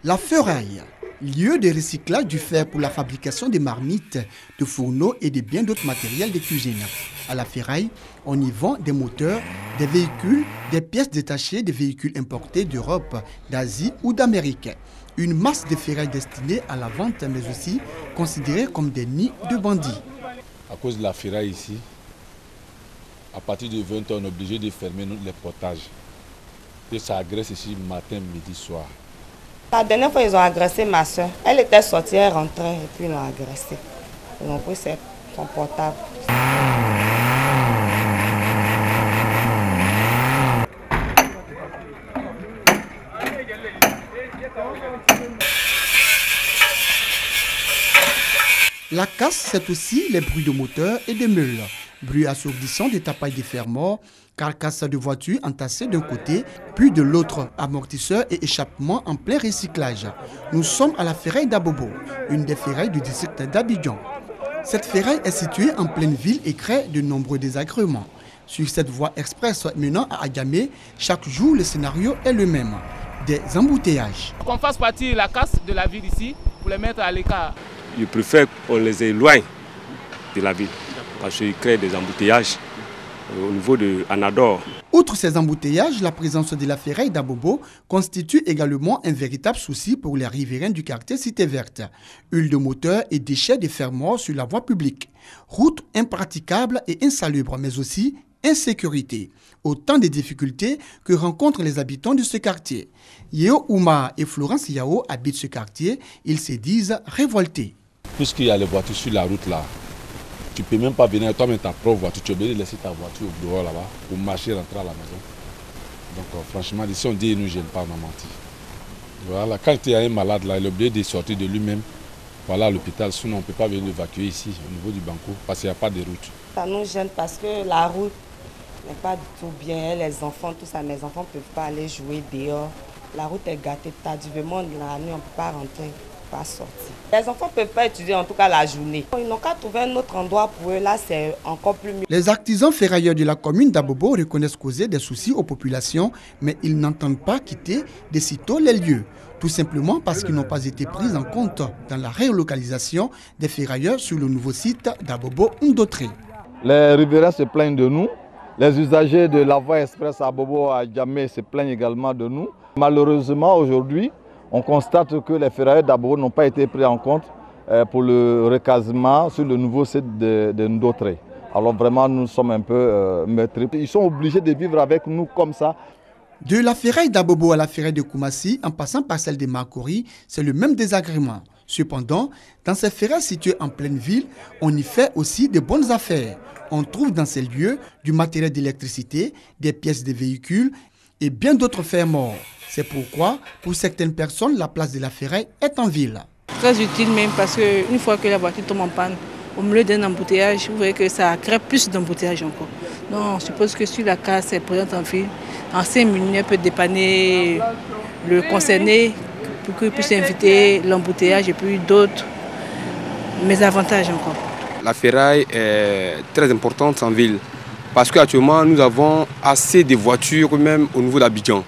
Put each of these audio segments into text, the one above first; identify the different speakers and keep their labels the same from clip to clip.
Speaker 1: La ferraille, lieu de recyclage du fer pour la fabrication des marmites, de fourneaux et de bien d'autres matériels de cuisine. À la ferraille, on y vend des moteurs, des véhicules, des pièces détachées des véhicules importés d'Europe, d'Asie ou d'Amérique. Une masse de ferraille destinée à la vente, mais aussi considérée comme des nids de bandits.
Speaker 2: À cause de la ferraille ici, à partir de 20 h, on est obligé de fermer les potages. Et ça agresse ici matin, midi, soir.
Speaker 3: La dernière fois, ils ont agressé ma soeur. Elle était sortie, elle rentrait et puis ils l'ont agressée. Ils ont pris son portable.
Speaker 1: La casse, c'est aussi les bruits de moteurs et de meules. Bruit assourdissant des tapailles de fer morts, carcasses de voitures entassées d'un côté, puis de l'autre, amortisseurs et échappements en plein recyclage. Nous sommes à la ferraille d'Abobo, une des ferrailles du district d'Abidjan. Cette ferraille est située en pleine ville et crée de nombreux désagréments. Sur cette voie express menant à Agamé, chaque jour le scénario est le même. Des embouteillages.
Speaker 4: Qu'on fasse partir la casse de la ville ici pour les mettre à l'écart.
Speaker 5: Je préfère qu'on les éloigne de la ville parce qu'ils créent des embouteillages au niveau de Anador.
Speaker 1: Outre ces embouteillages, la présence de la ferraille d'Abobo constitue également un véritable souci pour les riverains du quartier Cité Verte. Huile de moteur et déchets de fer morts sur la voie publique. Route impraticable et insalubre, mais aussi insécurité. Autant de difficultés que rencontrent les habitants de ce quartier. Yeo Ouma et Florence Yao habitent ce quartier. Ils se disent révoltés.
Speaker 2: Puisqu'il y a les voitures sur la route là, tu ne peux même pas venir toi-même ta propre voiture. Tu es obligé de laisser ta voiture au dehors là-bas pour marcher, rentrer à la maison. Donc franchement, si on dit qu'il ne nous gêne pas, on a menti. Voilà, quand il y a un malade là, il est obligé de sortir de lui-même. Voilà à l'hôpital, sinon on ne peut pas venir l'évacuer ici au niveau du Banco parce qu'il n'y a pas de route.
Speaker 3: Ça nous gêne parce que la route n'est pas du tout bien. Les enfants, tout ça, mes enfants ne peuvent pas aller jouer dehors. La route est gâtée tardivement, la nuit on ne peut pas rentrer, pas sortir. Les enfants ne peuvent pas étudier en tout cas la journée. Ils n'ont qu'à trouver un autre endroit pour eux, là c'est encore plus mieux.
Speaker 1: Les artisans ferrailleurs de la commune d'Abobo reconnaissent causer des soucis aux populations, mais ils n'entendent pas quitter de sitôt les lieux. Tout simplement parce qu'ils n'ont pas été pris en compte dans la relocalisation des ferrailleurs sur le nouveau site d'Abobo-Ndotré.
Speaker 6: Les riverains se plaignent de nous. Les usagers de la voie express à Abobo à Djamé se plaignent également de nous. Malheureusement, aujourd'hui, on constate que les ferrailleurs d'Abobo n'ont pas été pris en compte pour le recasement sur le nouveau site de Ndotré. Alors vraiment, nous sommes un peu meurtris. Ils sont obligés de vivre avec nous comme ça.
Speaker 1: De la ferraille d'Abobo à la ferraille de Koumassi, en passant par celle de Makori, c'est le même désagrément. Cependant, dans ces ferrailles situées en pleine ville, on y fait aussi de bonnes affaires. On trouve dans ces lieux du matériel d'électricité, des pièces de véhicules et bien d'autres fers morts. C'est pourquoi, pour certaines personnes, la place de la ferraille est en ville.
Speaker 7: Très utile même parce qu'une fois que la voiture tombe en panne, au milieu d'un embouteillage, vous voyez que ça crée plus d'embouteillage encore. Donc on suppose que si la casse est présente en ville, en 5 minutes, elle peut dépanner le concerné pour qu'il puisse éviter l'embouteillage et puis d'autres mésavantages encore.
Speaker 5: La ferraille est très importante en ville parce qu'actuellement nous avons assez de voitures même au niveau d'Abidjan.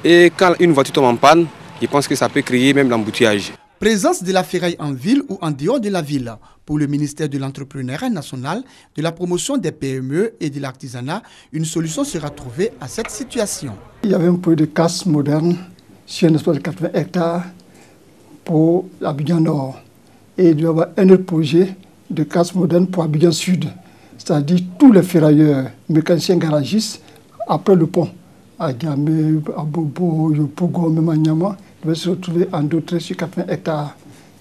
Speaker 5: Et quand une voiture tombe en panne, je pense que ça peut créer même l'embouteillage.
Speaker 1: Présence de la ferraille en ville ou en dehors de la ville. Pour le ministère de l'Entrepreneuriat national, de la promotion des PME et de l'artisanat, une solution sera trouvée à cette situation.
Speaker 8: Il y avait un projet de casse moderne sur un espace de 80 hectares pour Abidjan Nord. Et il y aura un autre projet de casse moderne pour Abidjan Sud. C'est-à-dire tous les ferrailleurs, mécaniciens garagistes, après le pont, à Djamé, à Bobo, Yopougo, même à Nyama, ils vont se retrouver en Ndotré sur 80 hectares.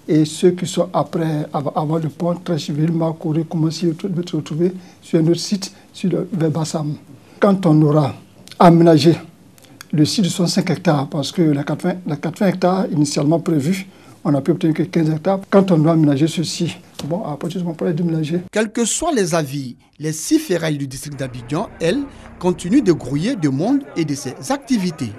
Speaker 8: Et ceux qui sont après, avant le pont, Trècheville, Makori, Koumassi, ils vont se retrouver sur un autre site, sur le Verbassam. Quand on aura aménagé le site de 65 hectares, parce que la 80 hectares initialement prévue, on n'a pu obtenir que 15 hectares. Quand on doit aménager ceci, bon, à partir de ce moment, on pourrait déménager.
Speaker 1: Quels que soient les avis, les 6 ferrailles du district d'Abidjan, elles, continuent de grouiller de monde et de ses activités.